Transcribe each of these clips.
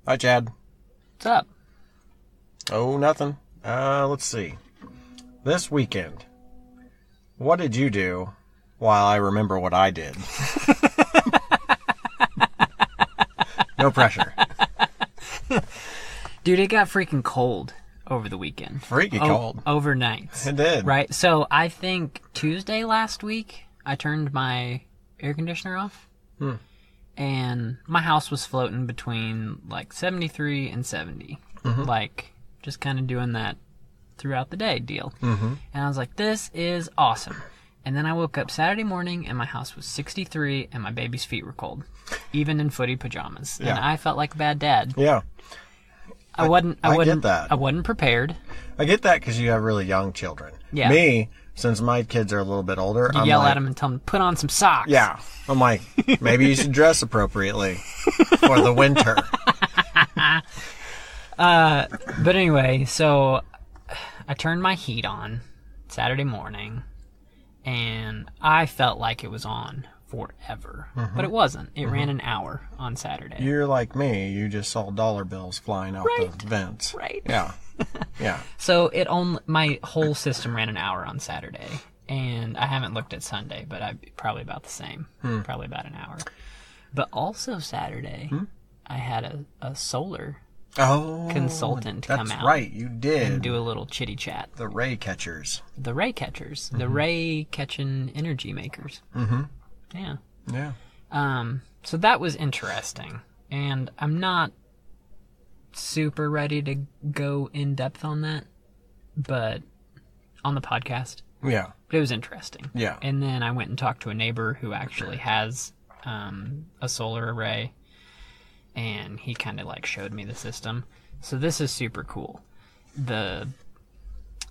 Hi, Chad. What's up? Oh, nothing. Let's see. This weekend, what did you do while I remember what I did? No pressure. Dude, it got freaking cold over the weekend. Freaky cold. Overnight. It did. Right? So I think Tuesday last week, I turned my air conditioner off. And my house was floating between like 73 and 70. Like, just kind of doing that throughout the day deal. And I was like, this is awesome. And then I woke up Saturday morning and my house was 63 and my baby's feet were cold. Even in footy pajamas. Yeah. And I felt like a bad dad. Yeah. I get that. I wasn't prepared. I get that because you have really young children. Yeah. Me, since my kids are a little bit older, You yell at them and tell them, put on some socks. Yeah. I'm like, maybe you should dress appropriately for the winter. But anyway, so I turned my heat on Saturday morning, and I felt like it was on forever. But it wasn't. It ran an hour on Saturday. You're like me. You just saw dollar bills flying out the vents. Right. Yeah. Yeah. So my whole system ran an hour on Saturday, and I haven't looked at Sunday, but probably about the same. Probably about an hour. But also Saturday, I had a solar consultant come out. That's right, you did. And do a little chitty chat. The ray catchers. The ray catchers. The ray catching energy makers. Yeah. Yeah. So that was interesting. And I'm not super ready to go in depth on that, but on the podcast. Yeah. But it was interesting. Yeah. And then I went and talked to a neighbor who actually has a solar array, and he kind of like showed me the system. So this is super cool. The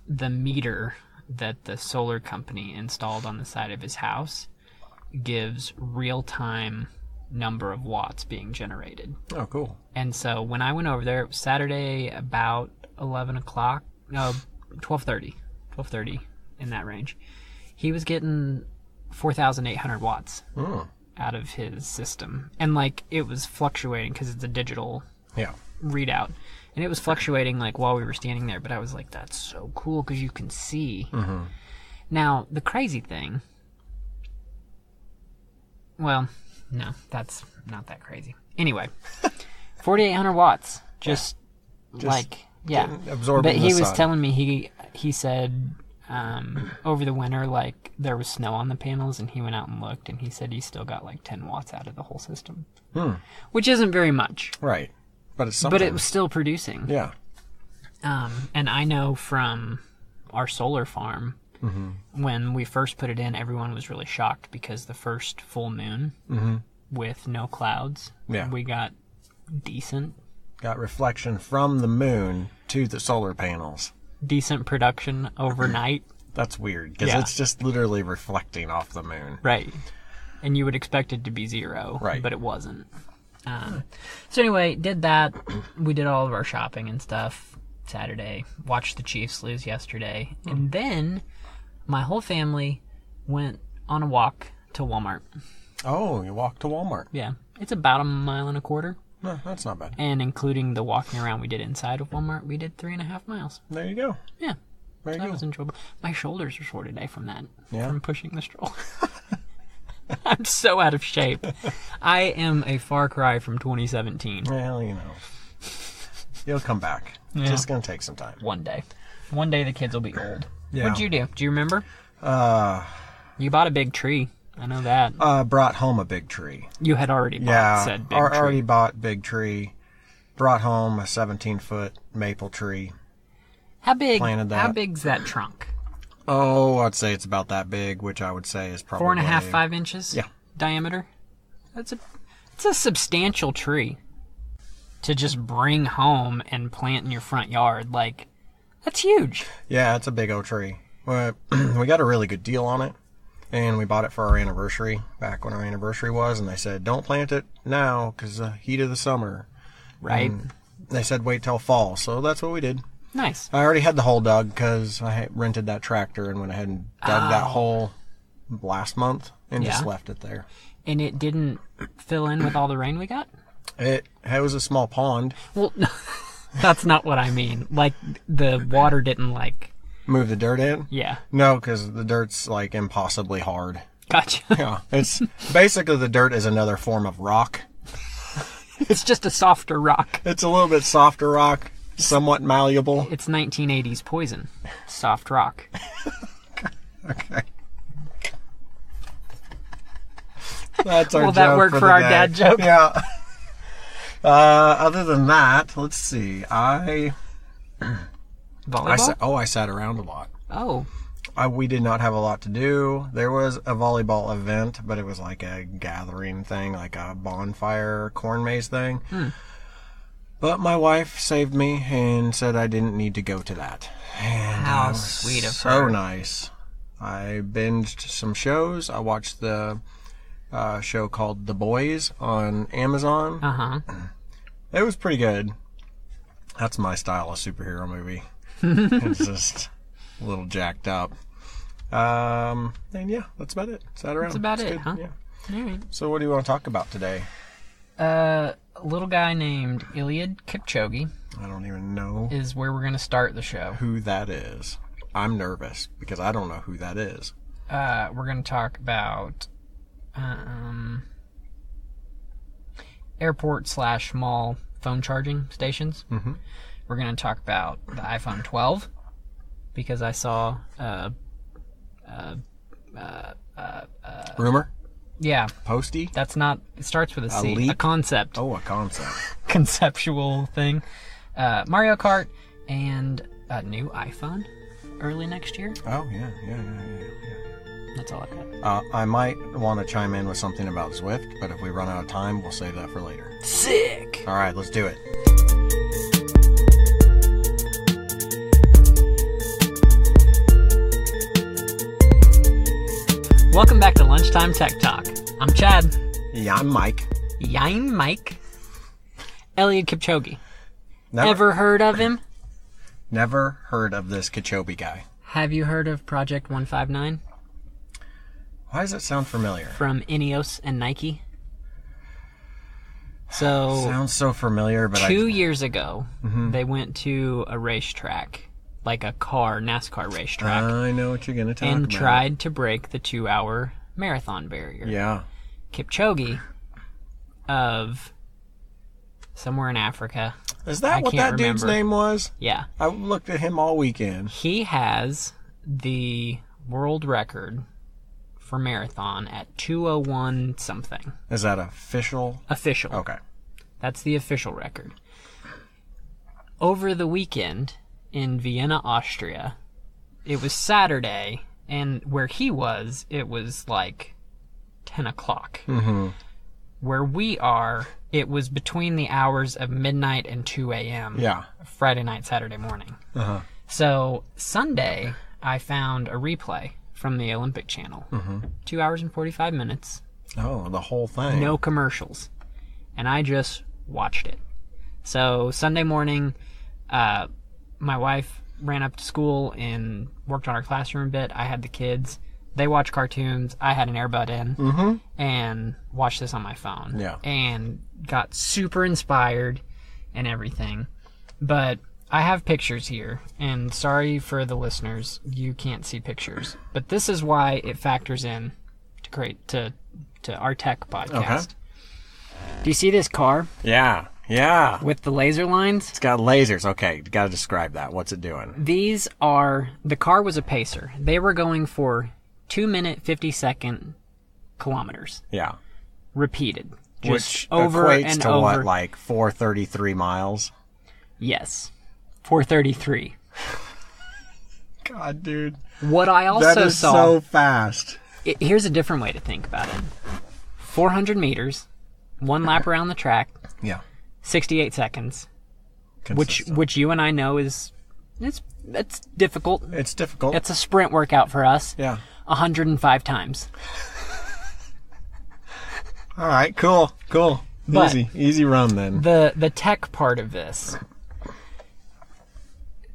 meter that the solar company installed on the side of his house gives real-time number of watts being generated. Oh, cool. And so when I went over there, it was Saturday about 11 o'clock. No, 12:30. 12:30, in that range. He was getting 4,800 watts out of his system. And, like, it was fluctuating because it's a digital readout. And it was fluctuating, like, while we were standing there. But I was like, that's so cool because you can see. Now, the crazy thing... Well, no, that's not that crazy. Anyway, 4,800 watts. Just like, yeah. Absorbing but he the was sun. telling me, he said over the winter, like, there was snow on the panels, and he went out and looked, and he said he still got like 10 watts out of the whole system. Which isn't very much. Right. But it's something. But it was still producing. Yeah. And I know from our solar farm, when we first put it in, everyone was really shocked because the first full moon with no clouds, we got decent. Got reflection from the moon to the solar panels. Decent production overnight. That's weird because it's just literally reflecting off the moon. Right. And you would expect it to be zero. Right. But it wasn't. So anyway, did that. We did all of our shopping and stuff Saturday. Watched the Chiefs lose yesterday. And then my whole family went on a walk to Walmart. Oh, you walked to Walmart. Yeah. It's about 1.25 miles. No, that's not bad. And including the walking around we did inside of Walmart, we did 3.5 miles. There you go. Yeah. Very That good. was enjoyable. My shoulders are sore today from that. Yeah? From pushing the stroller. I'm so out of shape. I am a far cry from 2017. Well, you know. You'll come back. Yeah. Just going to take some time. One day. One day the kids will be old. Yeah. What'd you do? Do you remember? You bought a big tree. I know that. Brought home a big tree. You had already bought said big tree. Already bought big tree. Brought home a 17-foot maple tree. How big? Planted that. How big's that trunk? Oh, I'd say it's about that big, which I would say is probably 4.5, 5 inches. Yeah. Diameter. It's a substantial tree to just bring home and plant in your front yard. Like, that's huge. Yeah, it's a big old tree. We got a really good deal on it, and we bought it for our anniversary, back when our anniversary was, and they said, don't plant it now because the heat of the summer. Right. And they said wait till fall, so that's what we did. Nice. I already had the hole dug because I had rented that tractor and went ahead and dug that hole last month and just left it there. And it didn't fill in with all the rain we got? It was a small pond. Well, that's not what I mean. Like, the water didn't, like... Move the dirt in? Yeah. No, because the dirt's, like, impossibly hard. Gotcha. Yeah. It's basically the dirt is another form of rock. It's just a softer rock. It's a little bit softer rock, somewhat malleable. It's 1980s Poison. Soft rock. Okay. That's our Will that joke work for the our day. dad joke? Yeah. Other than that, let's see. Volleyball? I sat around a lot. Oh. We did not have a lot to do. There was a volleyball event, but it was like a gathering thing, like a bonfire corn maze thing. But my wife saved me and said I didn't need to go to that. And How sweet of her. So nice. I binged some shows. I watched the show called The Boys on Amazon. Uh-huh. It was pretty good. That's my style of superhero movie. It's just a little jacked up. And yeah, that's about it. Sat around. That's about It's it, good. huh? Yeah. All right. So what do you want to talk about today? A little guy named Eliud Kipchoge I don't even know is where we're going to start the show. who that is. I'm nervous because I don't know who that is. We're going to talk about airport/mall phone charging stations. Mm-hmm. We're going to talk about the iPhone 12 because I saw Rumor? yeah, Posty? that's not, it starts with a C. leak? A concept. Oh, a concept. Conceptual thing. Mario Kart and a new iPhone early next year. Oh, yeah. That's all I got. I might want to chime in with something about Zwift, but if we run out of time, we'll save that for later. Sick! All right, let's do it. Welcome back to Lunchtime Tech Talk. I'm Chad. Yeah, I'm Mike. I'm Mike. Eliud Kipchoge. Never Ever heard of him? heard of this Kipchoge guy. Have you heard of Project 159 Why does it sound familiar? from Ineos and Nike? So, Sounds so familiar, but 2 years ago, they went to a racetrack, like a NASCAR racetrack, I know what you're going to talk and about. tried to break the 2-hour marathon barrier. Yeah. Kipchoge of somewhere in Africa. Is that I what can't that dude's remember. name was? Yeah. I looked at him all weekend. He has the world record for marathon at 2:01 something. Is that official? Official. Okay. That's the official record. Over the weekend in Vienna, Austria, it was Saturday, and where he was, it was like 10 o'clock. Mm-hmm. Where we are, it was between the hours of midnight and 2 a.m. Yeah. Friday night, Saturday morning. Uh-huh. So Sunday, I found a replay from the Olympic Channel. 2 hours and 45 minutes. Oh, the whole thing. No commercials. And I just watched it. So Sunday morning, my wife ran up to school and worked on her classroom a bit. I had the kids. They watched cartoons. I had an earbud in and watched this on my phone. Yeah. And got super inspired and everything. But I have pictures here, and sorry for the listeners, you can't see pictures. But this is why it factors in to our tech podcast. Okay. Do you see this car Yeah. Yeah. with the laser lines? It's got lasers. Okay. Got to describe that. What's it doing? These are, the car was a pacer. They were going for 2-minute, 50-second kilometers. Yeah. Repeated. Just Which over equates and to over. what, like 433 miles? Yes. 433. God, dude. What I also That is saw... so fast. Here's a different way to think about it. 400 meters, one lap around the track, Yeah. 68 seconds, Consistent. which you and I know is it's difficult. It's difficult. It's a sprint workout for us. Yeah. 105 times. All right. Cool. But- Easy run then. The tech part of this,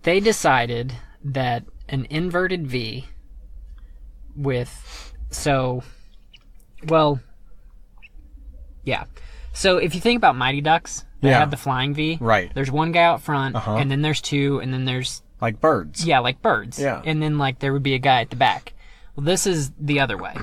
they decided that an inverted V with So if you think about Mighty Ducks, they Yeah. have the flying V. Right. There's one guy out front, Uh-huh. and then there's two, and then there's... Like birds. Yeah, like birds. Yeah. And then, like, there would be a guy at the back. Well, this is the other way.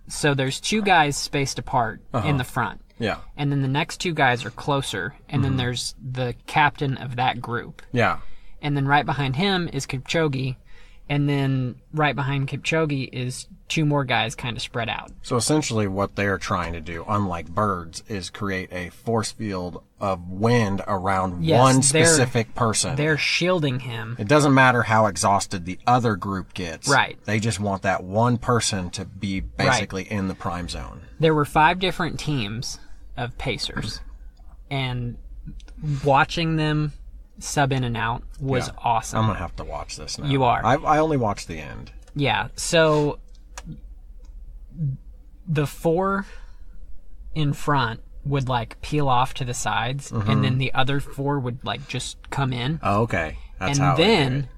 So there's two guys spaced apart in the front. Yeah. And then the next two guys are closer, and then there's the captain of that group. Yeah. And then right behind him is Kipchoge, and then right behind Kipchoge is two more guys kind of spread out. So essentially what they're trying to do, unlike birds, is create a force field of wind around Yes, one specific person. They're shielding him. It doesn't matter how exhausted the other group gets. Right. They just want that one person to be basically in the prime zone. There were 5 different teams of pacers, and watching them sub in and out was awesome. I'm going to have to watch this now. You are. I only watched the end. Yeah, so the 4 in front would, like, peel off to the sides, and then the other 4 would, like, just come in. Oh, okay. That's and how they do then it.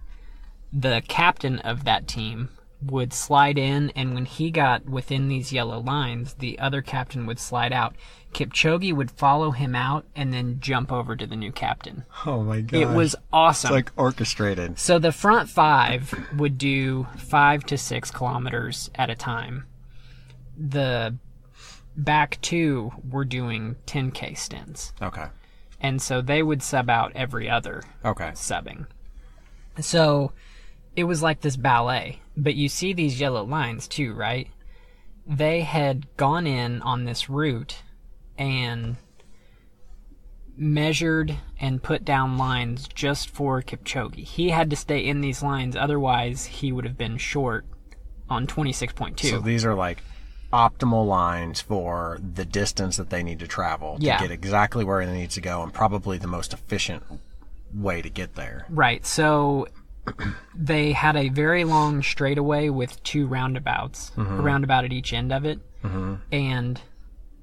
the captain of that team would slide in, and when he got within these yellow lines, the other captain would slide out. Kipchoge would follow him out and then jump over to the new captain. Oh my god. It was awesome. It's like orchestrated. So the front 5 would do 5 to 6 kilometers at a time. The back 2 were doing 10K stints. Okay. And so they would sub out every other Okay. subbing. So it was like this ballet. But you see these yellow lines too, right? They had gone in on this route and measured and put down lines just for Kipchoge. He had to stay in these lines, otherwise he would have been short on 26.2. So these are like optimal lines for the distance that they need to travel to get exactly where they need to go, and probably the most efficient way to get there. Right. So they had a very long straightaway with 2 roundabouts, a roundabout at each end of it. And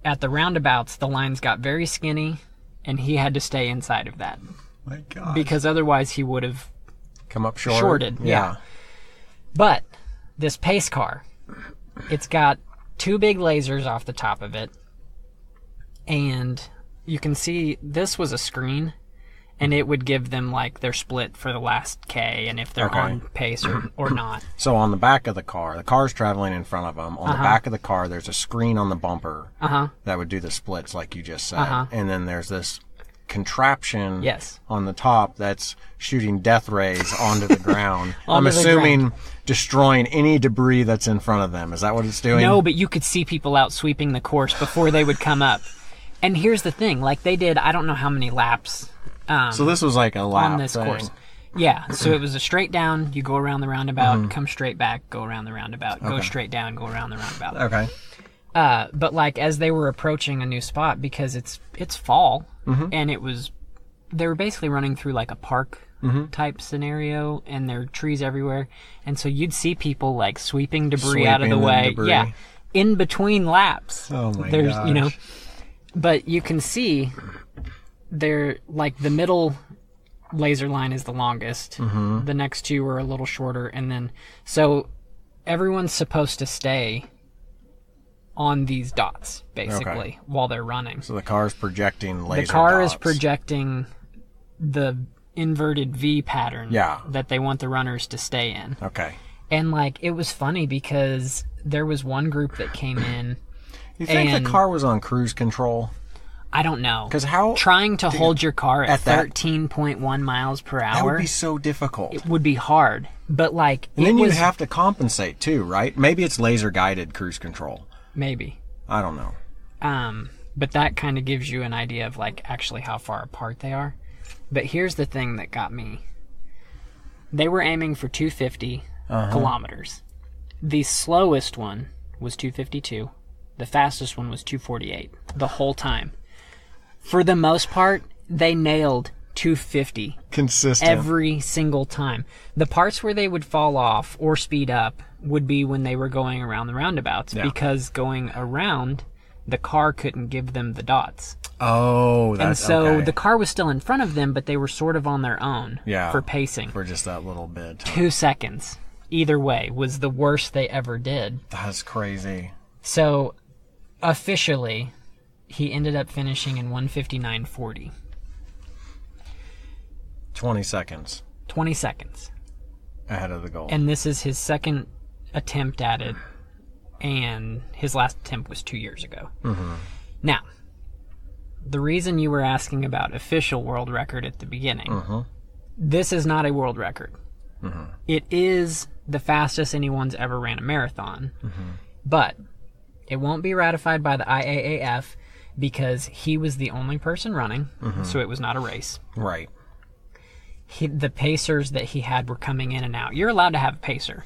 at the roundabouts, the lines got very skinny, and he had to stay inside of that. My God. Because otherwise he would have Come up short. shorted. Yeah. But this pace car, it's got 2 big lasers off the top of it, and you can see this was a screen, and it would give them like their split for the last K and if they're on pace or not. So on the back of the car's traveling in front of them. On the back of the car, there's a screen on the bumper that would do the splits like you just said. And then there's this contraption on the top that's shooting death rays onto the ground. I'm assuming destroying any debris that's in front of them. Is that what it's doing? No, but you could see people out sweeping the course before they would come up. And here's the thing, like they did, I don't know how many laps. So this was like a lap on this thing. course. Yeah, so it was a straight down, you go around the roundabout, come straight back, go around the roundabout, go straight down, go around the roundabout. Okay. But like as they were approaching a new spot, because it's fall, and they were basically running through like a park type scenario, and there are trees everywhere, and so you'd see people like sweeping debris out of the way. Debris. Yeah, in between laps. Oh my There's, gosh. you know, but you can see they're like the middle laser line is the longest. The next 2 are a little shorter, and then so everyone's supposed to stay on these dots basically while they're running. So the car's projecting laser The car dots. is projecting the inverted V pattern that they want the runners to stay in. Okay. And like it was funny because there was one group that came in. You think the car was on cruise control? I don't know. 'Cause how trying to hold your car at that- 13.1 miles per hour That would be so difficult. it would be hard. But like And it then was you have to compensate too, right? Maybe it's laser guided cruise control. maybe. I don't know. But that kind of gives you an idea of like actually how far apart they are. But here's the thing that got me. They were aiming for 250 kilometers. The slowest one was 252. The fastest one was 248 the whole time. For the most part, they nailed 250 Consistent. every single time. The parts where they would fall off or speed up would be when they were going around the roundabouts, because going around, the car couldn't give them the dots. Oh, And that's so okay. the car was still in front of them, but they were sort of on their own for pacing. For just that little bit. 2 seconds, either way, was the worst they ever did. That's crazy. So, officially, he ended up finishing in 1:59.40. 20 seconds 20 seconds ahead of the goal. And this is his second attempt at it, and his last attempt was 2 years ago. Mm-hmm. Now, the reason you were asking about official world record at the beginning, Mm-hmm. this is not a world record. Mm-hmm. It is the fastest anyone's ever ran a marathon, Mm-hmm. but it won't be ratified by the IAAF because he was the only person running, so it was not a race. Right. The pacers that he had were coming in and out. You're allowed to have a pacer,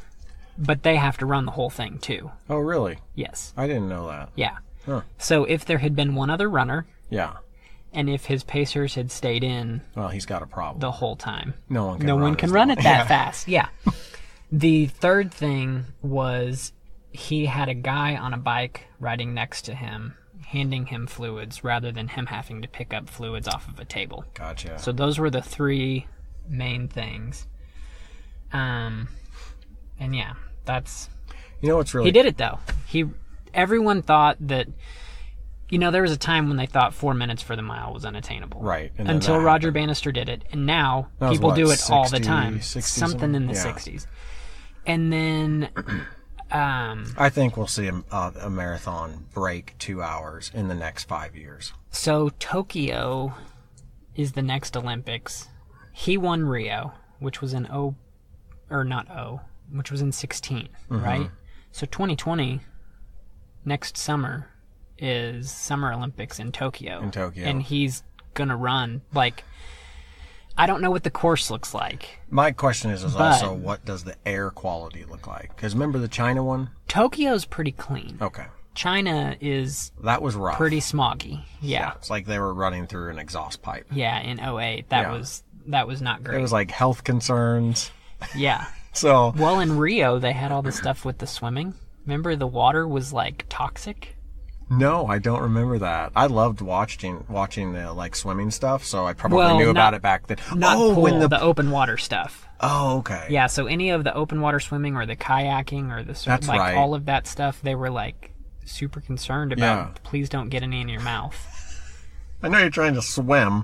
but they have to run the whole thing too. Oh, really? Yes. I didn't know that. Yeah. Huh. So if there had been one other runner, Yeah. and if his pacers had stayed in Well, he's got a problem. the whole time, No one can run as it long. that fast. Yeah. The third thing was he had a guy on a bike riding next to him, handing him fluids rather than him having to pick up fluids off of a table. Gotcha. So those were the three main things. And yeah, that's... You know what's really... He did it, though. Everyone thought that... You know, there was a time when they thought 4 minutes for the mile was unattainable. Right. And then Until that Roger happened. Bannister did it. And now That was people what, do it all the 60, time. 60 Something in the yeah. 60s. And then... I think we'll see a marathon break 2 hours in the next 5 years. So Tokyo is the next Olympics. He won Rio, which was in which was in 16, right? So 2020, next summer, is Summer Olympics in Tokyo. In Tokyo. And he's gonna run, like, I don't know what the course looks like. My question is also, what does the air quality look like? Because remember the China one? Tokyo's pretty clean. Okay. China is That was rough. pretty smoggy. Yeah. It's like they were running through an exhaust pipe. Yeah, in 08. That was not great. It was like health concerns. Yeah. So Well, in Rio, they had all the stuff with the swimming. Remember, the water was, like, toxic? no, I don't remember that. I loved watching the like swimming stuff, so I probably Well, knew not- about it back then. Not pool, when the open water stuff. Oh, okay. Yeah, so any of the open water swimming or the kayaking or the That's like right. all of that stuff, they were like super concerned about. Yeah. Please don't get any in your mouth. I know you're trying to swim,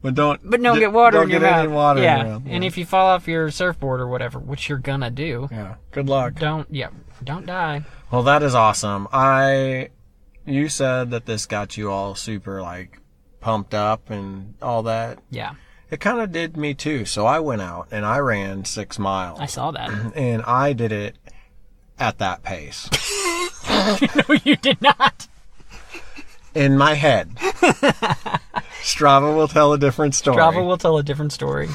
but don't Get water don't in your get mouth. any water in yeah. your mouth. And if you fall off your surfboard or whatever, which you're gonna do, Yeah. Good luck. don't die. Well, that is awesome. You said that this got you all super like pumped up and all that. Yeah, It kind of did me too. So I went out and I ran 6 miles. I saw that. And I did it at that pace. No, you did not. In my head. Strava will tell a different story. Strava will tell a different story.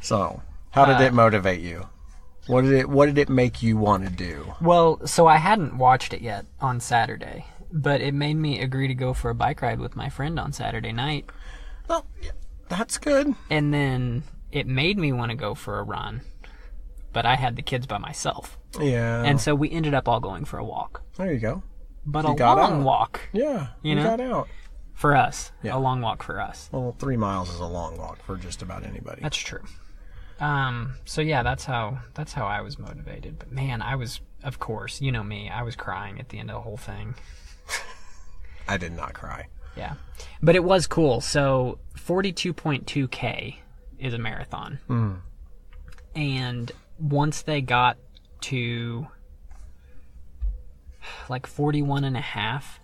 So, how did it motivate you? What did it make you want to do? Well, so I hadn't watched it yet on Saturday, but it made me agree to go for a bike ride with my friend on Saturday night. Well, yeah, that's good. And then it made me want to go for a run, but I had the kids by myself. Yeah. And so we ended up all going for a walk. There you go. But You a got long out. walk Yeah. You know? got out. for us. Yeah. A long walk for us. Well, 3 miles is a long walk for just about anybody. That's true. So yeah, that's how I was motivated. But man, I was, of course, you know me, I was crying at the end of the whole thing. I did not cry. Yeah. But it was cool. So 42.2K is a marathon. Mm. And once they got to like 41 and a half,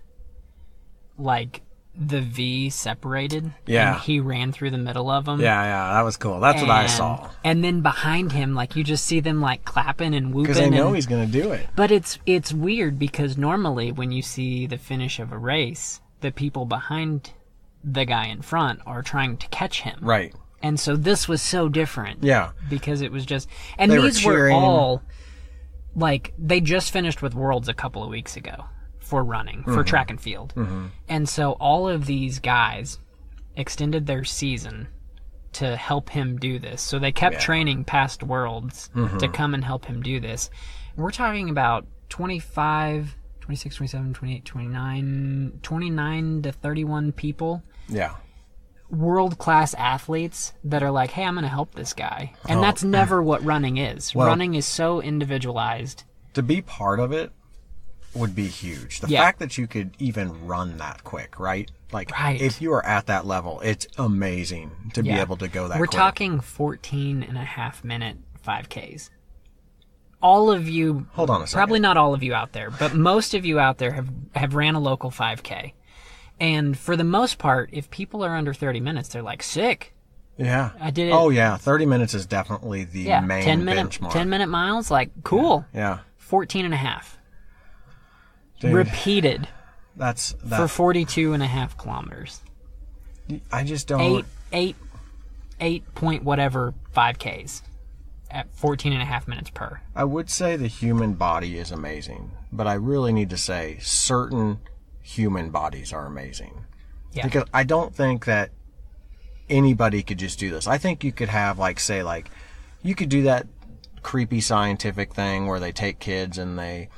like the V separated. Yeah. And he ran through the middle of them. Yeah, that was cool. That's what I saw. And then behind him, like, you just see them like clapping and whooping. Because they know and, he's going to do it. But it's weird because normally when you see the finish of a race, the people behind the guy in front are trying to catch him. Right. And so this was so different. Yeah. Because it was just... And They were these were cheering. all... Like, they just finished with Worlds a couple of weeks ago for running, for track and field. Mm-hmm. And so all of these guys extended their season to help him do this. So they kept training past Worlds to come and help him do this. We're talking about 25, 26, 27, 28, 29 to 31 people. Yeah. World-class athletes that are like, hey, I'm going to help this guy. And that's never what running is. Well, running is so individualized. To be part of it, would be huge. The Yeah. fact that you could even run that quick, right? Like, Right. if you are at that level, it's amazing to be Yeah. able to go that We're quick. talking 14.5-minute 5Ks. All of you, Hold on a second. probably not all of you out there, but most of you out there have ran a local 5K. And for the most part, if people are under 30 minutes, they're like, sick. Yeah. I did it. Oh, yeah. 30 minutes is definitely the Yeah, main 10-minute benchmark. 10-minute miles, like, cool. Yeah. 14.5. Dude, Repeated that's for 42.5 kilometers. I just don't. 8 point whatever 5Ks at 14.5 minutes per. I would say the human body is amazing, but I really need to say certain human bodies are amazing. Yeah. Because I don't think that anybody could just do this. I think you could have, like, say, like, you could do that creepy scientific thing where they take kids and they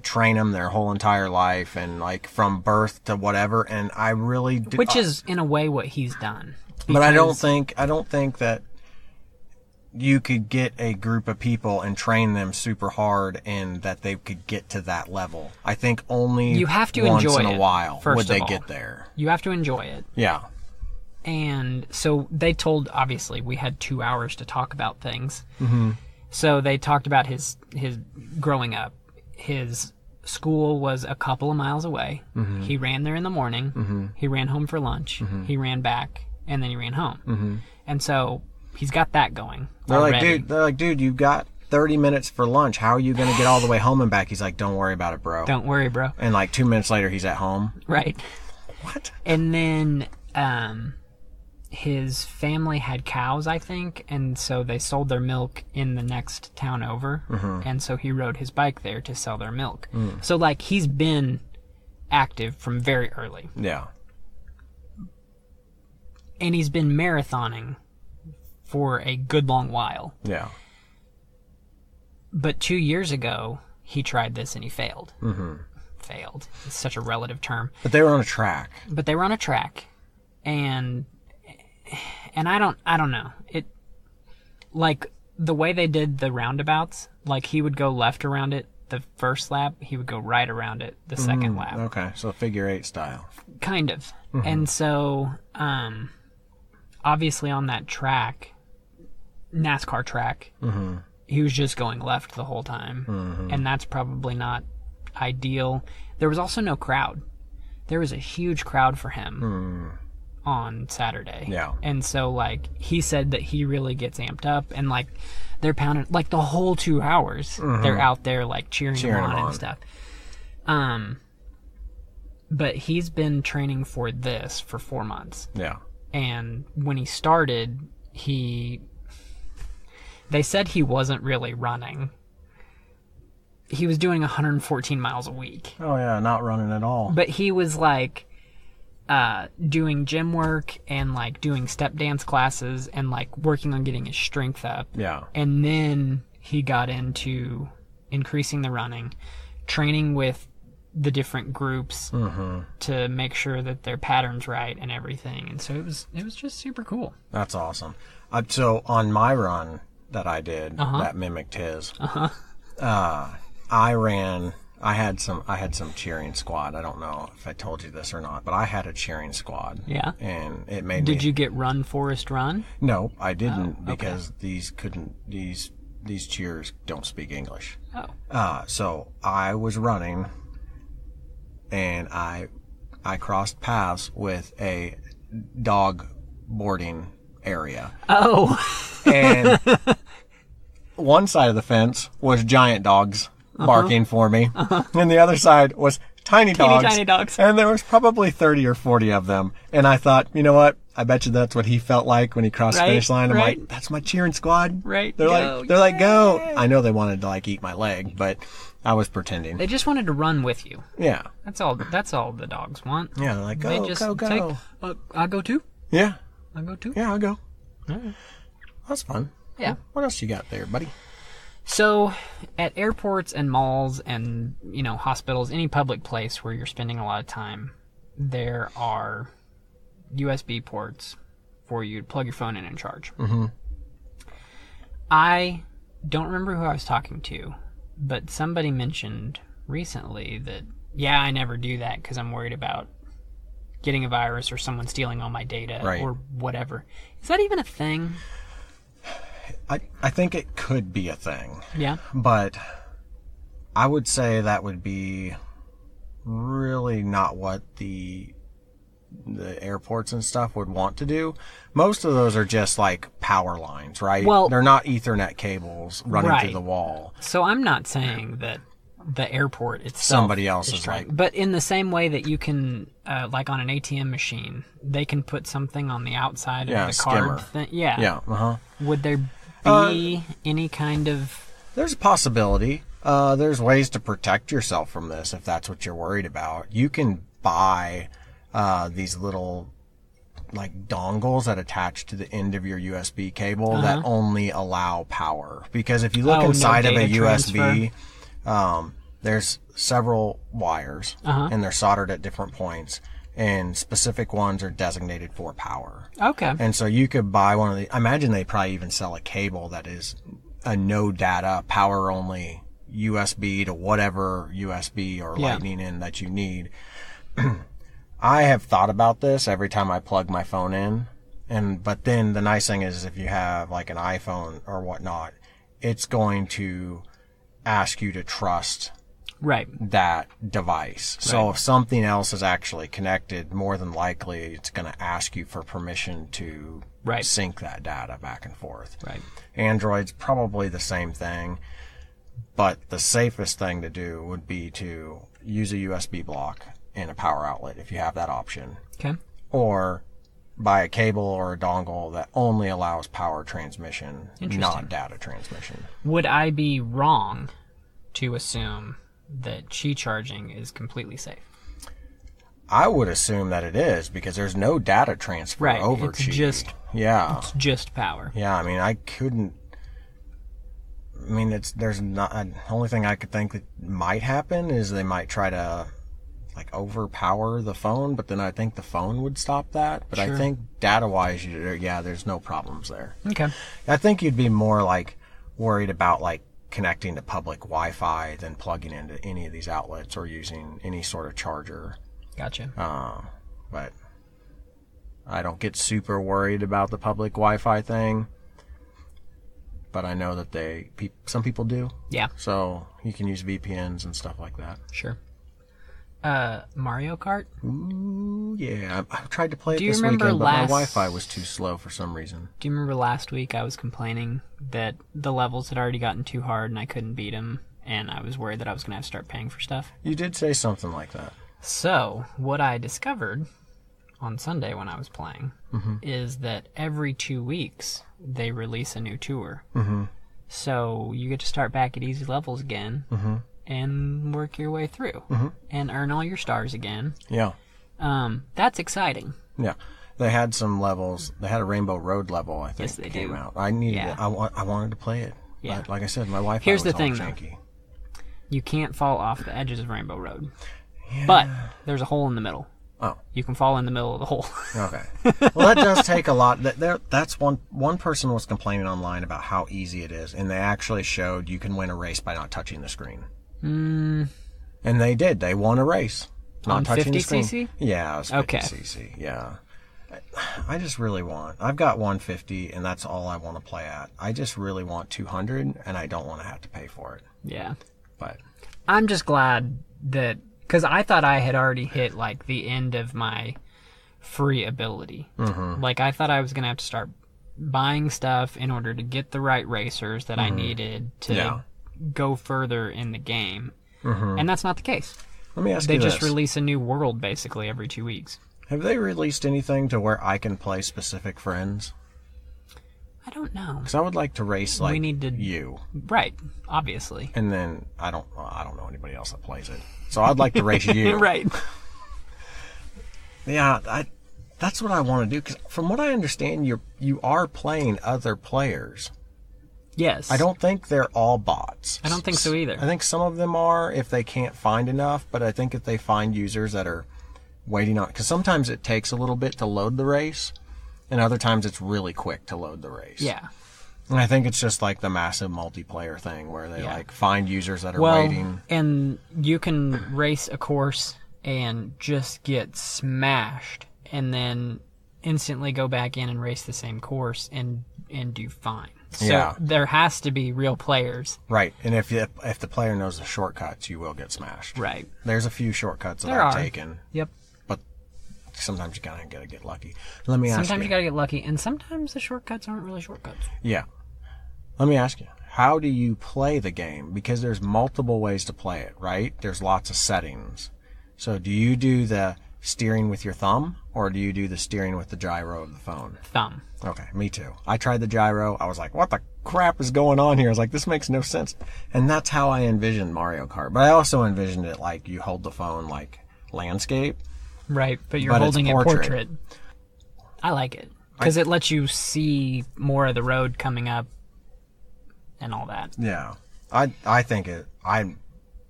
train them their whole entire life and, like, from birth to whatever. And I really do, Which is in a way what he's done. but I don't Because- think that you could get a group of people and train them super hard and that they could get to that level. I think only You have to once enjoy in a it, while first would they of all. get there. You have to enjoy it. Yeah. And so they told, obviously, we had 2 hours to talk about things. Mm-hmm. So they talked about his growing up. His school was a couple of miles away. Mm-hmm. He ran there in the morning. Mm-hmm. He ran home for lunch. Mm-hmm. He ran back, and then he ran home. Mm-hmm. And so he's got that going. They're already. like, dude, you've got 30 minutes for lunch. How are you going to get all the way home and back? He's like, don't worry about it, bro. Don't worry, bro. And like 2 minutes later, he's at home. Right. What? And then his family had cows, I think, and so they sold their milk in the next town over. Mm-hmm. And so he rode his bike there to sell their milk. Mm. So, like, he's been active from very early. Yeah. And he's been marathoning for a good long while. Yeah. But 2 years ago, he tried this and he failed. Mm-hmm. Failed. It's such a relative term. But they were on a track. But they were on a track, and I don't know. It, like, the way they did the roundabouts, like, he would go left around it the first lap, he would go right around it the second lap. Okay, so figure eight style. Kind of. Mm-hmm. And so, obviously on that track, NASCAR track, Mm-hmm. he was just going left the whole time. Mm-hmm. And that's probably not ideal. There was also no crowd. There was a huge crowd for him on Saturday. Yeah. And so, like, he said that he really gets amped up, and, like, they're pounding, like, the whole 2 hours, they're out there, like, cheering him on and stuff. But he's been training for this for 4 months. Yeah. And when he started, they said he wasn't really running. He was doing 114 miles a week. Oh yeah, not running at all. But he was, like, doing gym work and, like, doing step dance classes and, like, working on getting his strength up. Yeah. And then he got into increasing the running, training with the different groups to make sure that their pattern's right and everything. And so it was just super cool. That's awesome. So on my run that I did that mimicked his, I had some cheering squad. I don't know if I told you this or not, but I had a cheering squad. Yeah. And it made Did you get Run Forest Run? No, I didn't okay. because these cheers don't speak English. Oh. So I was running and I crossed paths with a dog boarding area. Oh. And one side of the fence was giant dogs barking for me. And the other side was tiny dogs. And there was probably 30 or 40 of them. And I thought, you know what? I bet you that's what he felt like when he crossed the finish line. I'm like, that's my cheering squad. Right. They're like, go. I know they wanted to, like, eat my leg, but I was pretending. They just wanted to run with you. Yeah. That's all the dogs want. Yeah, they're like, go, They just go. I'll go too. Yeah. I'll go too. Yeah, I'll go. All right. That's fun. Yeah. What else you got there, buddy? So, at airports and malls and, hospitals, any public place where you're spending a lot of time, there are USB ports for you to plug your phone in and charge. Mm-hmm. I don't remember who I was talking to, but somebody mentioned recently that, yeah, I never do that because I'm worried about getting a virus or someone stealing all my data or whatever. Is that even a thing? I think it could be a thing. Yeah. But I would say that would be really not what the airports and stuff would want to do. Most of those are just like power lines, right? Well, they're not Ethernet cables running through the wall. So I'm not saying that the airport itself somebody else is trying, like, but in the same way that you can like on an ATM machine, they can put something on the outside of the card thing. Would there be any kind of... There's a possibility. There's ways to protect yourself from this if that's what you're worried about. You can buy these little like dongles that attach to the end of your USB cable that only allow power. Because if you look inside of a USB, there's several wires and they're soldered at different points, and specific ones are designated for power. Okay. And so you could buy one of the, I imagine they probably even sell a cable that is a no data, power only USB to whatever USB or lightning in that you need. I have thought about this every time I plug my phone in, but then the nice thing is if you have like an iPhone or whatnot, it's going to ask you to trust that device. So if something else is actually connected, more than likely it's going to ask you for permission to sync that data back and forth. Android's probably the same thing, but the safest thing to do would be to use a USB block and a power outlet if you have that option. Okay. Or buy a cable or a dongle that only allows power transmission, not data transmission. Would I be wrong to assume that Qi charging is completely safe? I would assume that it is, because there's no data transfer over Qi. It's just power. Yeah, I mean, the only thing I could think that might happen is they might try to like overpower the phone, but then I think the phone would stop that. But I think data-wise, there's no problems there. Okay. I think you'd be more like worried about like connecting to public Wi-Fi than plugging into any of these outlets or using any sort of charger. Gotcha. But I don't get super worried about the public Wi-Fi thing. But I know that some people do. Yeah. So you can use VPNs and stuff like that. Sure. Mario Kart? Ooh, yeah. I tried to play it this weekend, but my Wi-Fi was too slow for some reason. Do you remember last week I was complaining that the levels had already gotten too hard and I couldn't beat them, and I was worried that I was going to have to start paying for stuff? You did say something like that. So, what I discovered on Sunday when I was playing is that every 2 weeks they release a new tour. So, you get to start back at easy levels again. And work your way through and earn all your stars again. Yeah. That's exciting. Yeah. They had some levels. They had a Rainbow Road level, I think, yes, they came do. out. I needed it. I wanted to play it. Yeah. But like I said, my Wi-Fi Here's was the thing, janky. Though. You can't fall off the edges of Rainbow Road. Yeah. But there's a hole in the middle. Oh. You can fall in the middle of the hole. Okay. Well, that does take a lot. That's one person was complaining online about how easy it is, and they actually showed you can win a race by not touching the screen. And they did. They won a race. Not on touching 50 the screen. cc? Yeah, it was 50 cc. Yeah. I just really want... I've got 150, and that's all I want to play at. I just really want 200, and I don't want to have to pay for it. Yeah. But I'm just glad that... Because I thought I had already hit, like, the end of my free ability. Like, I thought I was going to have to start buying stuff in order to get the right racers that I needed to go further in the game. And that's not the case. Let me ask you this. They just release a new world, basically, every 2 weeks. Have they released anything to where I can play specific friends? I don't know. Because I would like to race like you. Right, obviously. And then I don't know anybody else that plays it. So I'd like to race you. Right. Yeah, that's what I want to do. Because from what I understand, you are playing other players. Yes. I don't think they're all bots. I don't think so either. I think some of them are if they can't find enough. But I think if they find users that are waiting on... Because sometimes it takes a little bit to load the race. And other times it's really quick to load the race. Yeah. And I think it's just like the massive multiplayer thing where they like find users that are waiting. And you can race a course and just get smashed and then instantly go back in and race the same course and do fine. So there has to be real players. Right. And if the player knows the shortcuts, you will get smashed. Right. There's a few shortcuts that I've taken. Yep. But sometimes you kind of got to get lucky. Let me ask you. Sometimes you got to get lucky, and sometimes the shortcuts aren't really shortcuts. Yeah. Let me ask you, how do you play the game? Because there's multiple ways to play it, right? There's lots of settings. So do you do the steering with your thumb, or do you do the steering with the gyro of the phone? Thumb. Okay, me too. I tried the gyro. I was like, what the crap is going on here? I was like, this makes no sense. And that's how I envisioned Mario Kart. But I also envisioned it like you hold the phone like landscape. Right, but you're holding it portrait. I like it. Because it lets you see more of the road coming up and all that. Yeah. I think I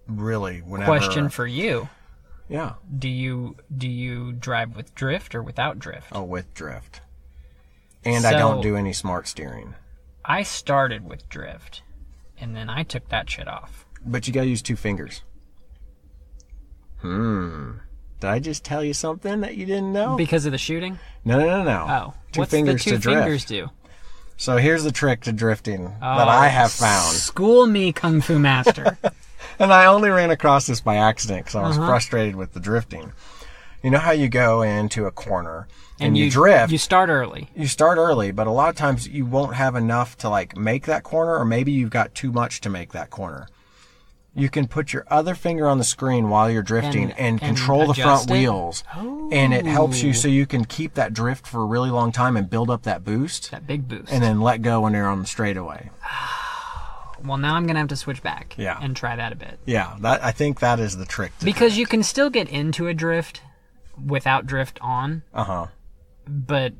really, whenever... Question for you. Yeah. Do you drive with drift or without drift? Oh, with drift. And I don't do any smart steering. I started with drift, and then I took that shit off. But you gotta use 2 fingers. Did I just tell you something that you didn't know? Because of the shooting? No. Oh. 2 What's fingers the 2 to drift. fingers do? So here's the trick to drifting that I have found. School me, Kung Fu Master. And I only ran across this by accident because I was frustrated with the drifting. You know how you go into a corner and you drift. You start early. You start early, but a lot of times you won't have enough to like make that corner, or maybe you've got too much to make that corner. You can put your other finger on the screen while you're drifting and control the front wheels. Oh. And it helps you so you can keep that drift for a really long time and build up that boost. That big boost. And then let go when you're on the straightaway. Well, now I'm going to have to switch back Yeah. and try that a bit. Yeah, I think that is the trick. Because you can still get into a drift without drift on. Uh-huh. But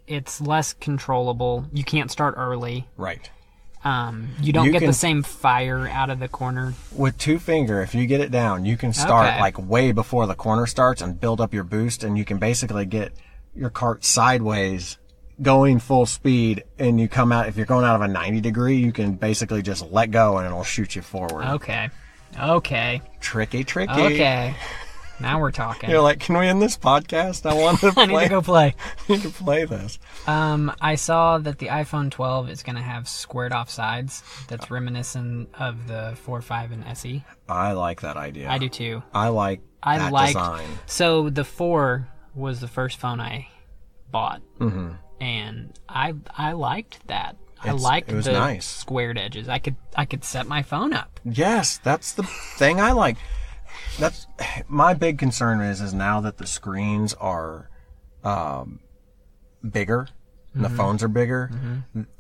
it's less controllable. You can't start early. Right. You don't get the same fire out of the corner. With 2 finger, if you get it down, you can start like way before the corner starts and build up your boost, and you can basically get your cart sideways going full speed, and you come out, if you're going out of a 90 degree, you can basically just let go and it'll shoot you forward. Okay. Tricky. Okay. Now we're talking. You're like, can we end this podcast? I want to play. I need to go play. I need to play this. I saw that the iPhone 12 is going to have squared off sides. That's reminiscent of the 4, 5, and SE. I like that idea. I do too. I like that design. So the 4 was the first phone I bought. Mm-hmm. And I liked that. I liked the nice. Squared edges. I could set my phone up. Yes, that's the thing I like. That's my big concern is now that the screens are bigger, and the phones are bigger,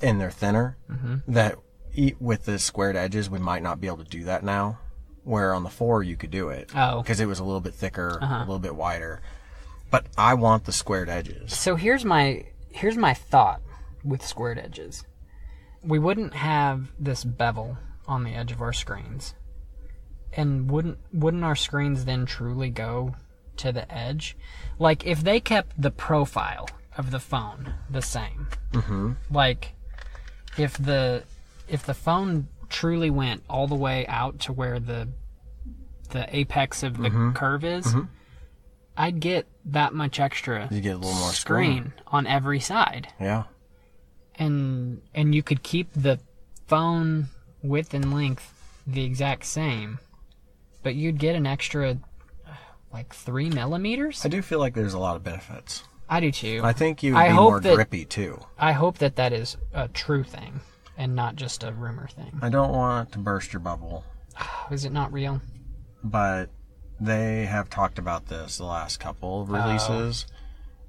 and they're thinner, that with the squared edges, we might not be able to do that now. Where on the 4 you could do it. Oh. Because it was a little bit thicker, a little bit wider. But I want the squared edges. So here's my thought with squared edges. We wouldn't have this bevel on the edge of our screens. And wouldn't our screens then truly go to the edge? Like, if they kept the profile of the phone the same, like if the phone truly went all the way out to where the apex of the curve is, I'd get that much extra. You get a little more screen on every side. Yeah. And you could keep the phone width and length the exact same, but you'd get an extra, like 3 millimeters. I do feel like there's a lot of benefits. I do too. I think you would be more grippy too. I hope that is a true thing and not just a rumor thing. I don't want to burst your bubble. Is it not real? But they have talked about this the last couple of releases.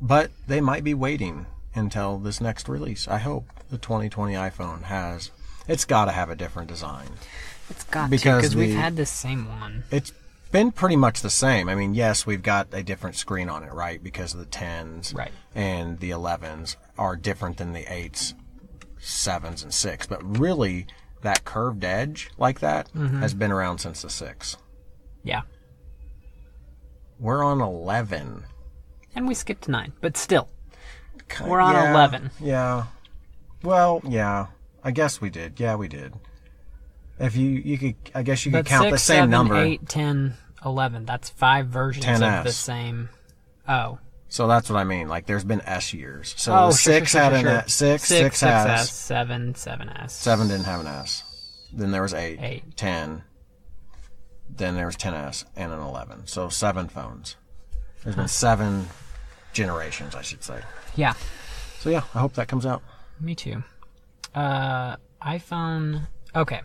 But they might be waiting until this next release. I hope the 2020 iPhone has... It's got to have a different design. It's got to, because we've had the same one. It's been pretty much the same. I mean, yes, we've got a different screen on it, right? Because the 10s and the 11s are different than the 8s, 7s, and 6. But really, that curved edge like that has been around since the 6. Yeah. We're on 11. And we skipped to 9, but still. We're on 11. Yeah. Well, yeah. I guess we did. Yeah, we did. If you could, I guess you could But count 6, the same 7, number. 8, 10, 11. That's 5 versions 10S. of the same. Oh. So that's what I mean. Like, there's been S years. So Oh, the sure, 6 sure, had sure, an sure. S. 6 has. 7, 7S. 7 didn't have an S. Then there was 8. 8. 10. Then there was 10S and an 11. So 7 phones. There's been 7 generations, I should say. Yeah. So yeah, I hope that comes out. Me too. iPhone. Okay.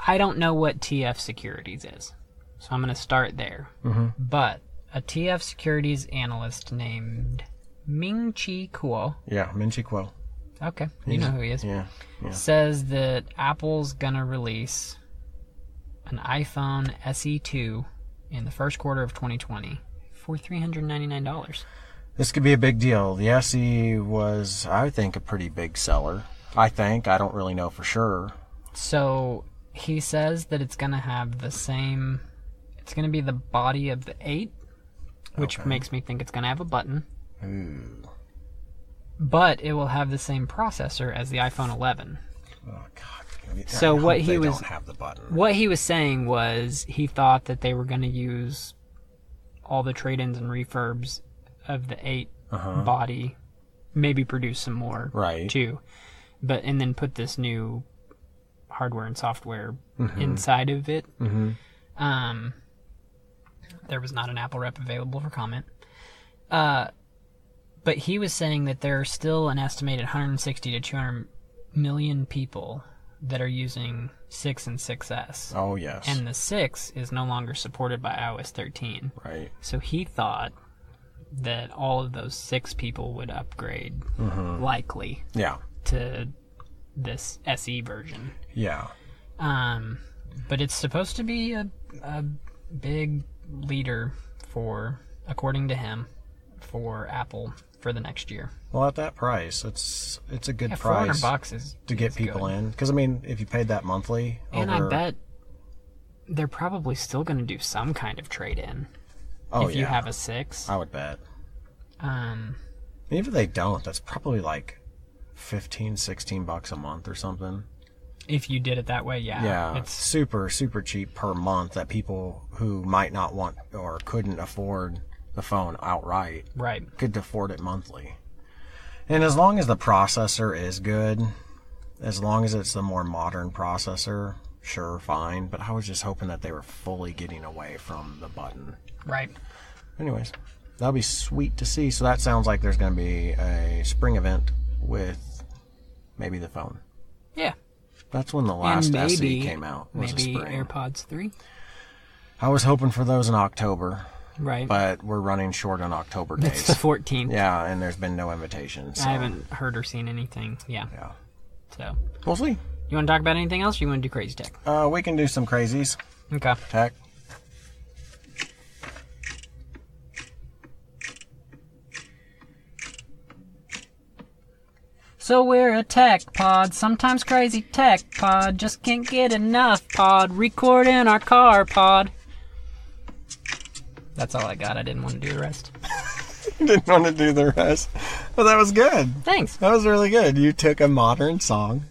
I don't know what TF Securities is, so I'm going to start there. Mm-hmm. But a TF Securities analyst named Ming-Chi Kuo. Yeah, Ming-Chi Kuo. Okay, you know who he is. Yeah. Says that Apple's going to release an iPhone SE2 in the first quarter of 2020 for $399. This could be a big deal. The SE was, I think, a pretty big seller. I don't really know for sure. So he says that it's going to have the same, it's going to be the body of the 8, which makes me think it's going to have a button. Ooh. But it will have the same processor as the iPhone 11. Oh, God. So what he was, don't have the button. what he was saying was he thought that they were going to use all the trade-ins and refurbs of the 8 body, maybe produce some more too, and then put this new hardware and software inside of it. Mm-hmm. There was not an Apple rep available for comment. But he was saying that there are still an estimated 160 to 200 million people that are using 6 and 6S. Oh, yes. And the 6 is no longer supported by iOS 13. Right. So he thought that all of those 6 people would upgrade, likely, to this SE version. Yeah. But it's supposed to be a big leader for, according to him, for Apple for the next year. Well, at that price, it's a good $400 price is to get people in. Because, I mean, if you paid that monthly and I bet they're probably still going to do some kind of trade-in if you have a 6. I would bet. Even if they don't, that's probably like $15-16 a month or something. If you did it that way, yeah. It's super, super cheap per month that people who might not want or couldn't afford the phone outright could afford it monthly. And as long as the processor is good, as long as it's the more modern processor, sure, fine. But I was just hoping that they were fully getting away from the button. Right. Anyways, that'll be sweet to see. So that sounds like there's going to be a spring event with maybe the phone. Yeah. That's when the last SE came out. Was Maybe spring. AirPods 3. I was hoping for those in October. Right. But we're running short on October days. It's the 14th. Yeah, and there's been no invitations. So. I haven't heard or seen anything. Yeah. So. We'll see. You want to talk about anything else, or you want to do crazy tech? We can do some crazies. Okay. Tech. So we're a tech pod, sometimes crazy tech pod, just can't get enough pod, record in our car pod. That's all I got. I didn't want to do the rest. Didn't want to do the rest. Well, that was good. Thanks. That was really good. You took a modern song.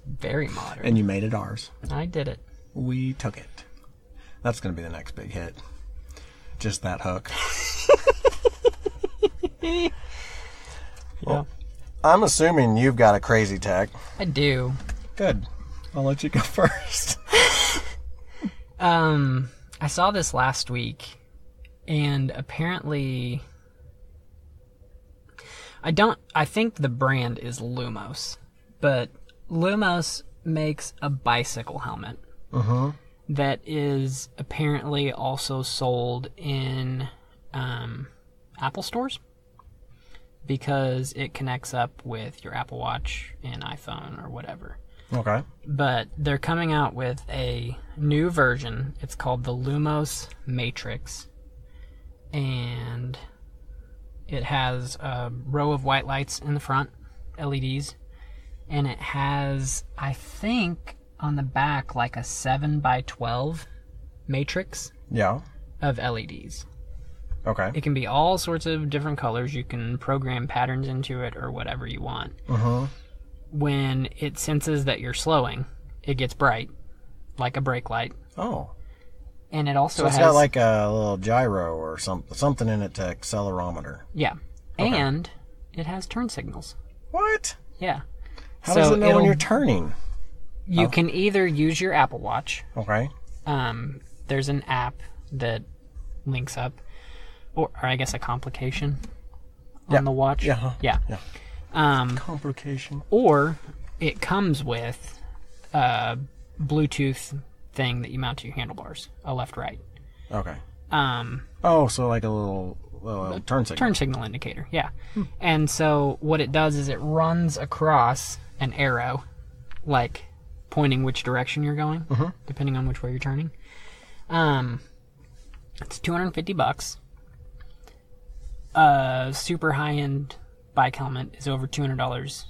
Very modern. And you made it ours. I did it. We took it. That's going to be the next big hit. Just that hook. Well, I'm assuming you've got a crazy tech. I do. Good. I'll let you go first. I saw this last week, and apparently, I think the brand is Lumos, but Lumos makes a bicycle helmet that is apparently also sold in Apple stores because it connects up with your Apple Watch and iPhone or whatever. Okay. But they're coming out with a new version. It's called the Lumos Matrix. And it has a row of white lights in the front, LEDs. And it has, I think, on the back, like a 7x12 matrix of LEDs. Okay. It can be all sorts of different colors. You can program patterns into it or whatever you want. when it senses that you're slowing, it gets bright, like a brake light. Oh. And it also So it's has... got like a little gyro or something in it to accelerometer. Yeah. Okay. And it has turn signals. What? Yeah. How does it know when you're turning? You can either use your Apple Watch. Okay. There's an app that links up, or I guess a complication on the watch. Yeah. Yeah. Complication. Or it comes with a Bluetooth thing that you mount to your handlebars, a left-right. Okay. So like a little turn signal. Turn signal indicator, yeah. And so what it does is it runs across an arrow, like pointing which direction you're going, depending on which way you're turning. It's $250. A super high-end bike helmet is over $200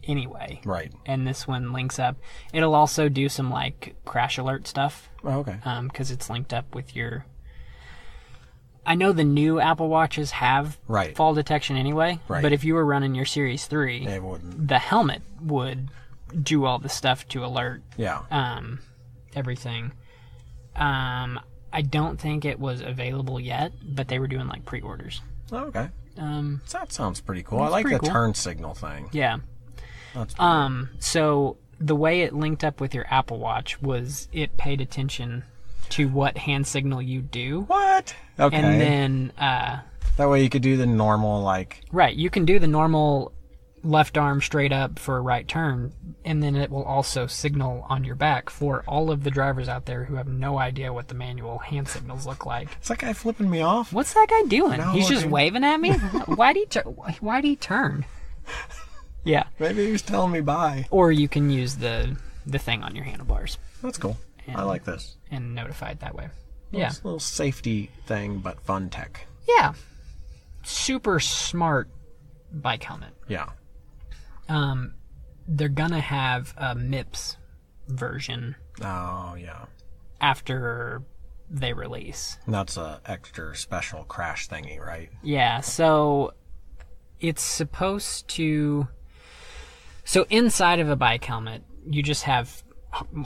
anyway. Right. And this one links up. It'll also do some like crash alert stuff. Oh, okay. Because it's linked up with your... I know the new Apple Watches have fall detection anyway, but if you were running your Series 3, it wouldn't. The helmet would do all the stuff to alert everything. I don't think it was available yet, but they were doing like pre-orders. Oh, okay. That sounds pretty cool. I like the turn signal thing. Yeah. That's cool. So the way it linked up with your Apple Watch was it paid attention to what hand signal you do. What? Okay. And then... that way you could do the normal, like... Right. You can do the normal left arm straight up for a right turn, and then it will also signal on your back for all of the drivers out there who have no idea what the manual hand signals look like. Is that guy flipping me off? What's that guy doing? No, He's just waving at me? Why'd he turn? Yeah. Maybe he was telling me bye. Or you can use the thing on your handlebars. That's cool. I like this. And notify it that way. Yeah. It's a little safety thing, but fun tech. Yeah. Super smart bike helmet. Yeah. They're gonna have a MIPS version. Oh, yeah. After they release. And that's a extra special crash thingy, right? Yeah, so it's supposed to... So inside of a bike helmet, you just have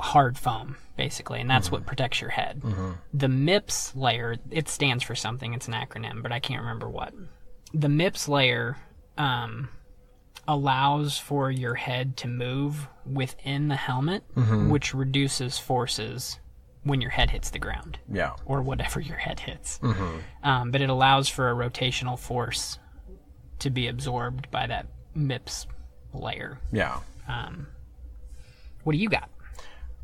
hard foam, basically, and that's what protects your head. The MIPS layer, it stands for something, it's an acronym, but I can't remember what. The MIPS layer allows for your head to move within the helmet, which reduces forces when your head hits the ground. Yeah. Or whatever your head hits. But it allows for a rotational force to be absorbed by that MIPS layer. Yeah. What do you got?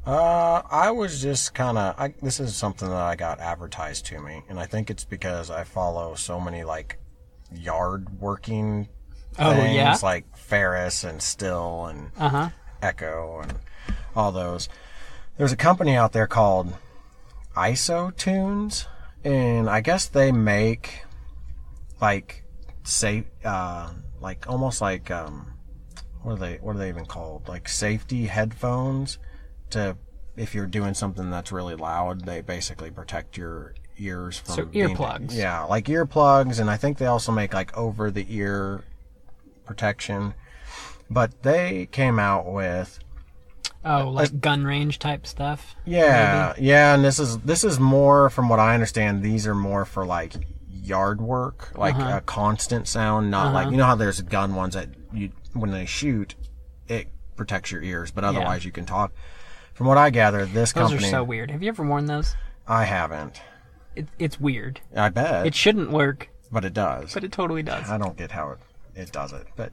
I was just kind of... This is something that I got advertised to me, and I think it's because I follow so many, like, yard working things, like Ferris and Still and Echo and all those. There's a company out there called ISOtunes, and I guess they make, like, like, almost like, what are they even called? Like, safety headphones to, if you're doing something that's really loud, they basically protect your ears from... So earplugs. Yeah, like earplugs, and I think they also make, like, over-the-ear protection. But they came out with... Oh, like gun range type stuff? Yeah, maybe? Yeah, and this is more, from what I understand, these are more for, like, yard work, like a constant sound, not like... You know how there's gun ones that, when they shoot, it protects your ears, but otherwise you can talk. From what I gather, this company... Those are so weird. Have you ever worn those? I haven't. It's weird. I bet. It shouldn't work. But it does. But it totally does. I don't get how it does it. But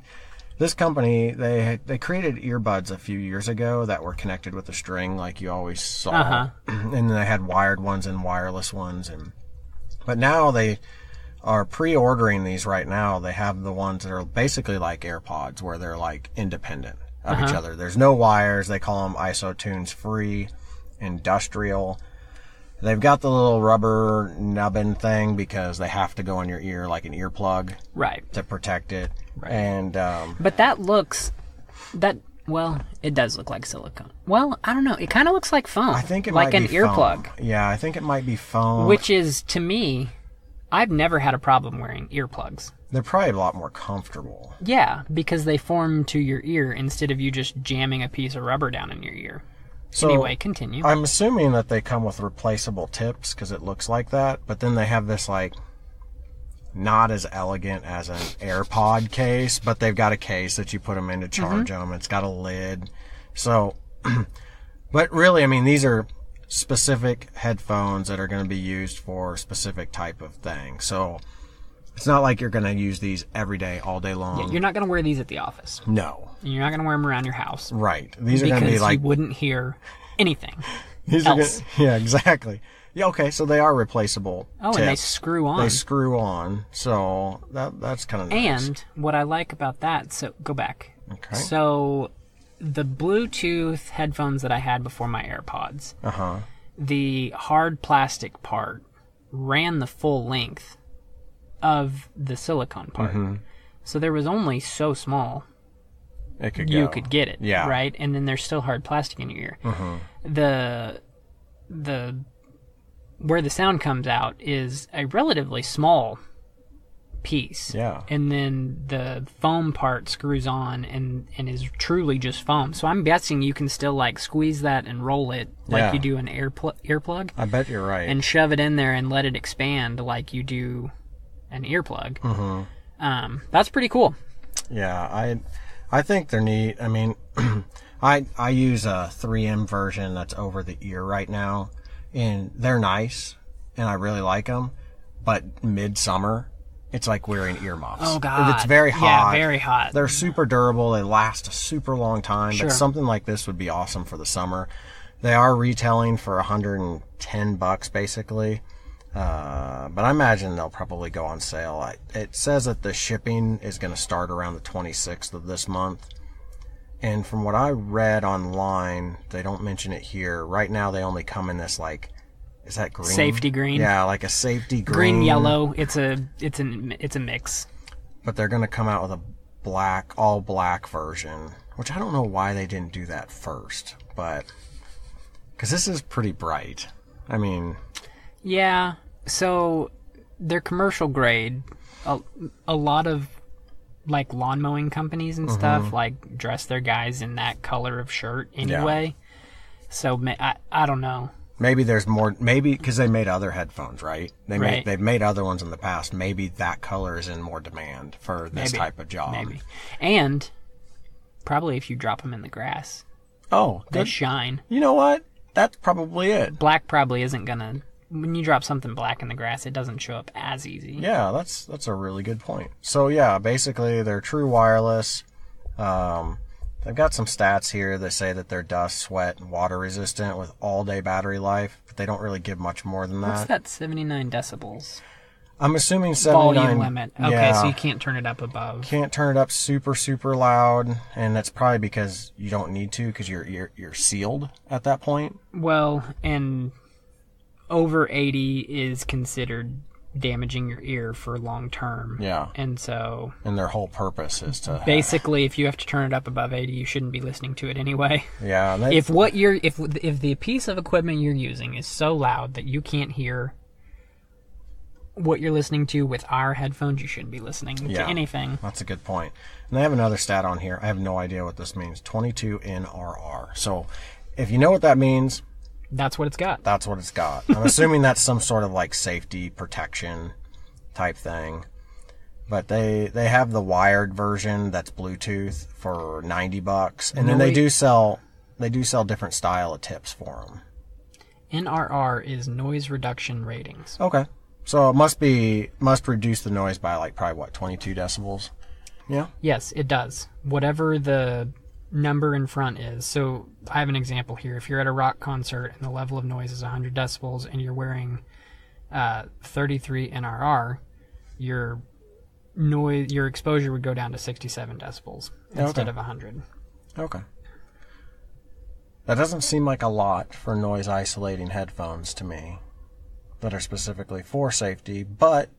this company, they created earbuds a few years ago that were connected with a string like you always saw. And then they had wired ones and wireless ones. But now they are pre-ordering these right now. They have the ones that are basically like AirPods, where they're like independent of each other. There's no wires. They call them ISOtunes free, industrial. They've got the little rubber nubbin thing because they have to go in your ear like an earplug, right, to protect it. Right. And but well, it does look like silicone. Well, I don't know. It kind of looks like foam. I think it like might an be earplug. Foam. Yeah, I think it might be foam. Which is, to me, I've never had a problem wearing earplugs. They're probably a lot more comfortable. Yeah, because they form to your ear instead of you just jamming a piece of rubber down in your ear. So anyway, continue. I'm assuming that they come with replaceable tips because it looks like that, but then they have this like not as elegant as an AirPod case, but they've got a case that you put them in to charge them. It's got a lid. So, but really, I mean, these are specific headphones that are going to be used for a specific type of thing. So it's not like you're going to use these every day, all day long. Yeah, you're not going to wear these at the office. No. You're not going to wear them around your house. Right. These are going to be like... Because you wouldn't hear anything these else. Yeah, exactly. Yeah, okay, so they are replaceable tips. And they screw on. They screw on, so that's kind of nice. And what I like about that, so go back. Okay. So the Bluetooth headphones that I had before my AirPods, the hard plastic part ran the full length of the silicone part. So there was only so small you could get it, right? And then there's still hard plastic in your ear. The where the sound comes out is a relatively small piece. Yeah. And then the foam part screws on and is truly just foam. So I'm guessing you can still like squeeze that and roll it like you do an earplug. I bet you're right. And shove it in there and let it expand like you do an earplug. That's pretty cool. Yeah, I think they're neat. I mean, I use a 3M version that's over the ear right now, and they're nice, and I really like them. But midsummer, it's like wearing earmuffs. Oh God, it's very hot. Yeah, very hot. They're super durable. They last a super long time. Sure. But something like this would be awesome for the summer. They are retailing for $110 basically. But I imagine they'll probably go on sale. It says that the shipping is going to start around the 26th of this month. And from what I read online, they don't mention it here. Right now, they only come in this like, is that green? Safety green. Yeah, like a safety green. Green yellow. It's a mix. But they're going to come out with a all black version, which I don't know why they didn't do that first, but because this is pretty bright. I mean, yeah. So they're commercial grade. A lot of like lawn mowing companies and stuff like dress their guys in that color of shirt anyway. Yeah. So I don't know. Maybe there's more. Maybe because they made other headphones, right? They've made other ones in the past. Maybe that color is in more demand for this type of job. Maybe. And probably if you drop them in the grass. Oh, they shine. You know what? That's probably it. Black probably isn't gonna. When you drop something black in the grass, it doesn't show up as easy. Yeah, that's a really good point. So yeah, basically they're true wireless. They've got some stats here that say that they're dust, sweat, and water resistant with all-day battery life, but they don't really give much more than that. What's that 79 decibels? I'm assuming 79. Volume limit. Okay, so you can't turn it up above. Can't turn it up super, super loud, and that's probably because you don't need to because you're sealed at that point. Well, and over 80 is considered damaging your ear for long term. Yeah. And so... And their whole purpose is to... Basically, if you have to turn it up above 80, you shouldn't be listening to it anyway. Yeah. If the piece of equipment you're using is so loud that you can't hear what you're listening to with our headphones, you shouldn't be listening to anything. That's a good point. And I have another stat on here. I have no idea what this means. 22 NRR. So if you know what that means... That's what it's got. That's what it's got. I'm assuming that's some sort of like safety protection type thing. But they have the wired version that's Bluetooth for $90, and then they do sell different style of tips for them. NRR is noise reduction ratings. Okay, so it must reduce the noise by like probably what 22 decibels. Yeah. Yes, it does. Whatever the number in front is. So I have an example here. If you're at a rock concert and the level of noise is 100 decibels and you're wearing 33 NRR, your exposure would go down to 67 decibels instead of 100. Okay. That doesn't seem like a lot for noise isolating headphones to me that are specifically for safety, but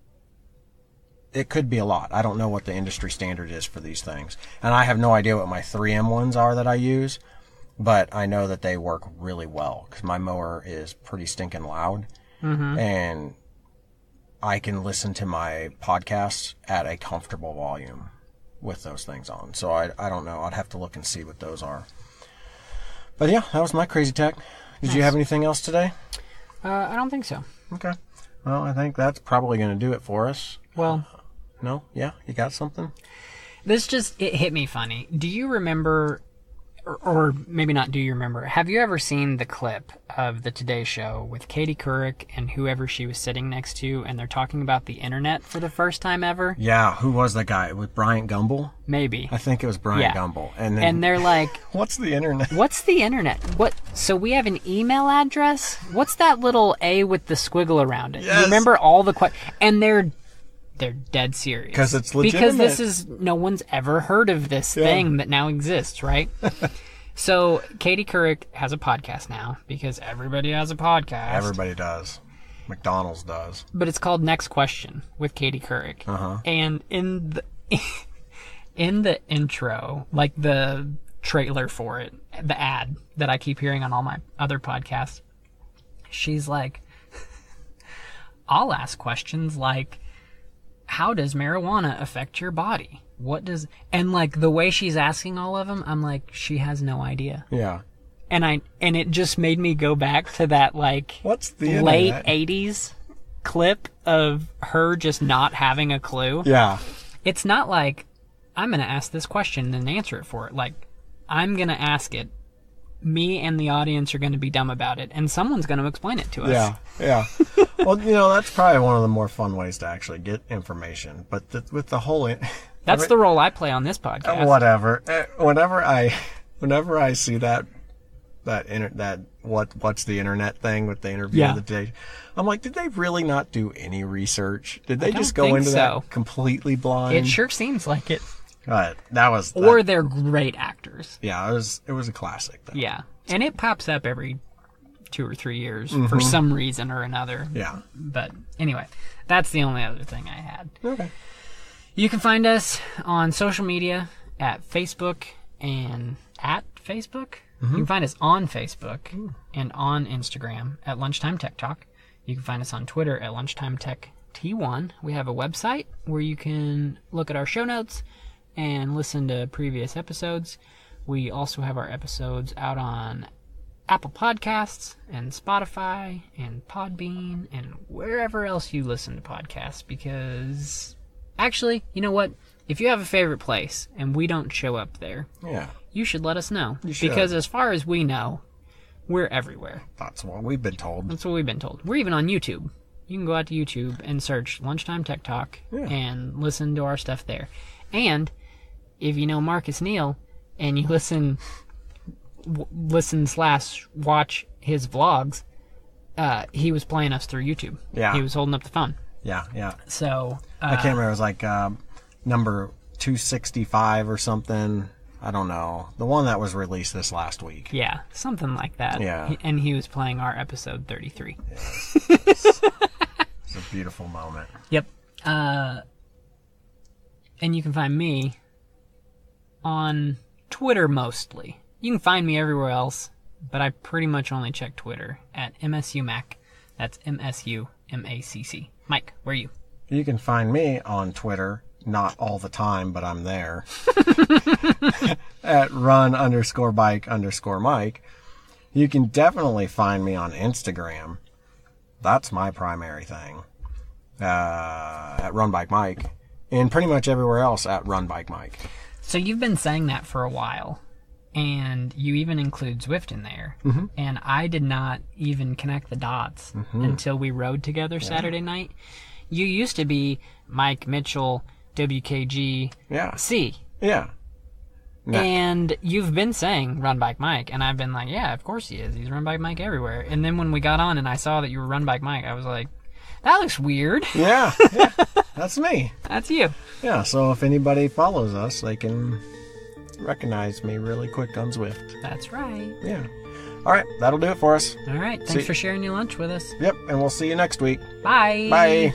it could be a lot. I don't know what the industry standard is for these things. And I have no idea what my 3M ones are that I use, but I know that they work really well because my mower is pretty stinking loud. And I can listen to my podcasts at a comfortable volume with those things on. So I don't know. I'd have to look and see what those are. But yeah, that was my crazy tech. Did you have anything else today? I don't think so. Okay. Well, I think that's probably going to do it for us. Well, no? Yeah? You got something? It hit me funny. Do you remember, or maybe not do you remember, have you ever seen the clip of the Today Show with Katie Couric and whoever she was sitting next to, and they're talking about the internet for the first time ever? Yeah, who was that guy? With Bryant Gumbel? Maybe. I think it was Bryant Gumbel. And they're like, what's the internet? What's the internet? So we have an email address? What's that little A with the squiggle around it? Yes. You remember all the and they're dead serious. Because it's legitimate. Because this is, no one's ever heard of this thing that now exists, right? So Katie Couric has a podcast now, because everybody has a podcast. Everybody does. McDonald's does. But it's called Next Question with Katie Couric. Uh-huh. And in the intro, like the trailer for it, the ad that I keep hearing on all my other podcasts, she's like, I'll ask questions like, how does marijuana affect your body? And like the way she's asking all of them, I'm like, she has no idea. Yeah. And it just made me go back to that like what's the late internet? 80s clip of her just not having a clue. Yeah. It's not like I'm going to ask this question and answer it for it. Like, I'm going to ask it. Me and the audience are going to be dumb about it, and someone's going to explain it to us. Yeah. Well, that's probably one of the more fun ways to actually get information. But with the whole... That's the role I play on this podcast. Whatever. Whenever I see that what's the internet thing with the interview of the day, I'm like, did they really not do any research? Did they just go into that completely blind? It sure seems like it. But that was... Or they're great actors. Yeah, it was a classic, though. Yeah. And it pops up every 2 or 3 years for some reason or another. Yeah. But anyway, that's the only other thing I had. Okay. You can find us on social media at Facebook and at Facebook. You can find us on Facebook and on Instagram at Lunchtime Tech Talk. You can find us on Twitter at Lunchtime Tech T1. We have a website where you can look at our show notes and listen to previous episodes. We also have our episodes out on Apple Podcasts and Spotify and Podbean and wherever else you listen to podcasts, because actually, you know what? If you have a favorite place and we don't show up there, you should let us know. Because as far as we know, we're everywhere. That's what we've been told. We're even on YouTube. You can go out to YouTube and search Lunchtime Tech Talk and listen to our stuff there. And if you know Marcus Neal and you listen / watch his vlogs, he was playing us through YouTube. Yeah. He was holding up the phone. Yeah. So I can't remember. It was like number 265 or something. I don't know. The one that was released this last week. Yeah, something like that. Yeah. And he was playing our episode 33. Yes. It's a beautiful moment. Yep. And you can find me on Twitter mostly. You can find me everywhere else, but I pretty much only check Twitter at MSUMac. That's MSUMACC. Mike, where are you? You can find me on Twitter, not all the time, but I'm there, at run_bike_Mike. You can definitely find me on Instagram. That's my primary thing. At RunBikeMike. And pretty much everywhere else at RunBikeMike. So you've been saying that for a while, and you even include Zwift in there. And I did not even connect the dots until we rode together Saturday night. You used to be Mike Mitchell, WKG, C. Yeah. No. And you've been saying Run Bike Mike, and I've been like, yeah, of course he is. He's Run Bike Mike everywhere. And then when we got on and I saw that you were Run Bike Mike, I was like, that looks weird. Yeah. That's me. That's you. Yeah, so if anybody follows us, they can recognize me really quick on Zwift. That's right. Yeah. All right, that'll do it for us. All right, thanks for sharing your lunch with us. Yep, and we'll see you next week. Bye. Bye.